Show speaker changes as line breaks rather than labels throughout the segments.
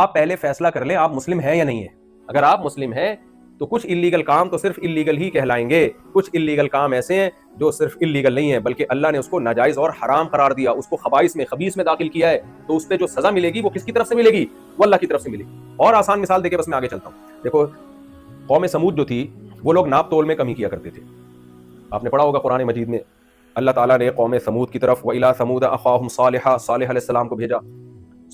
آپ پہلے فیصلہ کر لیں آپ مسلم ہیں یا نہیں ہیں. اگر آپ مسلم ہیں تو کچھ اللیگل کام تو صرف اللیگل ہی کہلائیں گے, کچھ اللیگل کام ایسے ہیں جو صرف اللیگل نہیں ہیں بلکہ اللہ نے اس کو ناجائز اور حرام قرار دیا, اس کو خبائث میں داخل کیا ہے, تو اس پہ جو سزا ملے گی وہ کس کی طرف سے ملے گی؟ وہ اللہ کی طرف سے ملے گی. اور آسان مثال دے کے بس میں آگے چلتا ہوں. دیکھو قوم سمود جو تھی وہ لوگ ناپ تول میں کمی کیا کرتے تھے. آپ نے پڑھا ہوگا قرآن مجید میں اللہ تعالیٰ نے قوم سمود کی طرف وَإِلَىٰ ثَمُودَ أَخَاهُمْ صَالِحًا, صالح علیہ السلام کو بھیجا.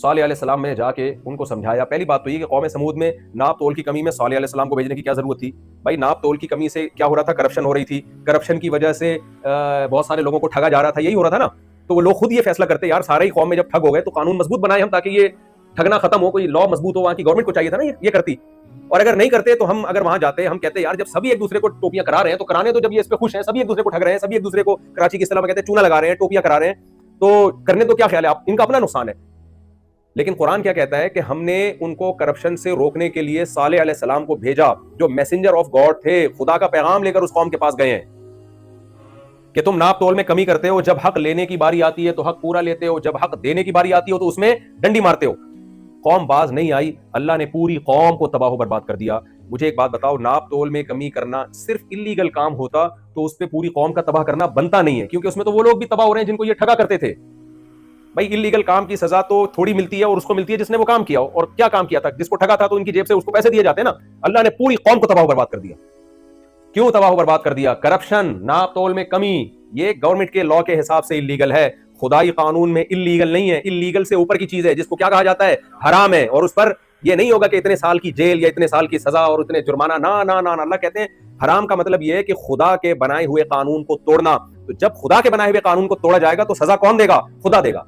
صالح علیہ السلام نے جا کے ان کو سمجھایا. پہلی بات تو یہ کہ قوم سمود میں ناپ تول کی کمی میں صالح علیہ السلام کو بھیجنے کی کیا ضرورت تھی؟ بھائی ناپ تول کی کمی سے کیا ہو رہا تھا؟ کرپشن ہو رہی تھی, کرپشن کی وجہ سے بہت سارے لوگوں کو ٹھگا جا رہا تھا, یہی ہو رہا تھا نا. تو وہ لوگ خود یہ فیصلہ کرتے یار سارے ہی قوم میں جب ٹھگ ہو گئے تو قانون مضبوط بنائے ہم تاکہ یہ ٹھگنا ختم ہو, کوئی لا مضبوط ہو. وہاں کی گورنمنٹ کو چاہیے تھا نا یہ کرتی. اور اگر نہیں کرتے تو ہم اگر وہاں جاتے ہم کہتے یار جب سبھی ایک دوسرے کو ٹوپیاں کرا رہے ہیں تو کرانے تو, جب یہ اس پہ خوش ہیں, سبھی ایک دوسرے کو ٹھگ رہے ہیں, سبھی ایک دوسرے کو کراچی کی اصطلاح میں کہتے ہیں چونا لگا رہے ہیں, ٹوپیاں کرا رہے ہیں, تو کرنے تو کیا خیال ہے آپ, ان کا اپنا نقصان ہے. لیکن قرآن کیا کہتا ہے کہ ہم نے ان کو کرپشن سے روکنے کے لیے صالح علیہ السلام کو بھیجا جو میسنجر آف گاڈ تھے, خدا کا پیغام لے کر اس قوم کے پاس گئے ہیں کہ تم ناپ تول میں کمی کرتے ہو, جب حق لینے کی باری آتی ہے تو حق پورا لیتے ہو, جب حق دینے کی باری آتی ہو تو اس میں ڈنڈی مارتے ہو. قوم باز نہیں آئی, اللہ نے پوری قوم کو تباہ و برباد کر دیا. مجھے ایک بات بتاؤ, ناپ تول میں کمی کرنا صرف اللیگل کام ہوتا تو اس پہ پوری قوم کا تباہ کرنا بنتا نہیں ہے, کیونکہ اس میں تو وہ لوگ بھی تباہ ہو رہے ہیں جن کو یہ ٹھگا کرتے تھے. بھائی اللیگل کام کی سزا تو تھوڑی ملتی ہے اور اس کو ملتی ہے جس نے وہ کام کیا ہو. اور کیا کام کیا تھا؟ جس کو ٹھگا تھا تو ان کی جیب سے اس کو پیسے دیے جاتے ہیں نا. اللہ نے پوری قوم کو تباہ و برباد کر دیا. کیوں تباہ و برباد کر دیا؟ کرپشن, ناپ تول میں کمی, یہ گورنمنٹ کے لا کے حساب سے اللیگل ہے, خدائی قانون میں اللیگل نہیں ہے. اللیگل سے اوپر کی چیز ہے جس کو کیا کہا جاتا ہے؟ حرام ہے. اور اس پر یہ نہیں ہوگا کہ اتنے سال کی جیل یا اتنے سال کی سزا اور اتنے جرمانہ, نہ نہ نہ. اللہ کہتے ہیں حرام کا مطلب یہ ہے کہ خدا کے بنائے ہوئے قانون کو توڑنا. تو جب خدا کے بنائے ہوئے قانون کو توڑا جائے گا تو سزا کون دے گا؟ خدا دے گا.